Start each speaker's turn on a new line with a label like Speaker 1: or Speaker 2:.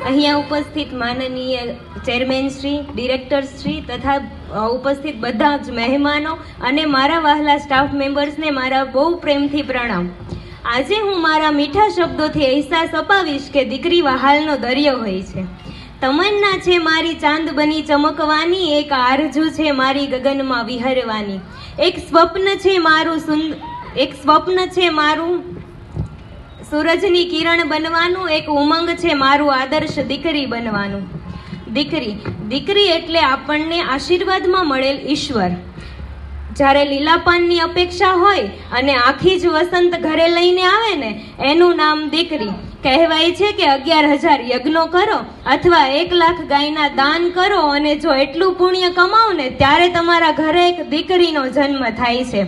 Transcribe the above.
Speaker 1: અહીંયા ઉપસ્થિત માનનીય ચેરમેન શ્રી, ડિરેક્ટર શ્રી તથા ઉપસ્થિત બધા જ મહેમાનો અને મારા વહાલા સ્ટાફ મેમ્બર્સને મારા બહુ પ્રેમથી પ્રણામ. આજે હું મારા મીઠા શબ્દોથી અહેસાસ અપાવીશ કે દીકરી વહાલનો દરિયો હોય છે. તમન્ના છે મારી ચાંદ બની ચમકવાની, એક આરજુ છે મારી ગગનમાં વિહરવાની, એક સ્વપ્ન છે મારું સૂરજની કિરણ બનવાનું, એક ઉમંગ છે મારું આદર્શ દીકરી બનવાનું. દીકરી એટલે આપણને આશીર્વાદમાં મળેલ ઈશ્વર. જ્યારે લીલાપાનની અપેક્ષા હોય અને આખી જ વસંત ઘરે લઈને આવે ને, એનું નામ દીકરી. કહેવાય છે કે 11,000 યજ્ઞો કરો અથવા 1,00,000 ગાયના દાન કરો અને જો એટલું પુણ્ય કમાવો ને ત્યારે તમારા ઘરે એક દીકરીનો જન્મ થાય છે.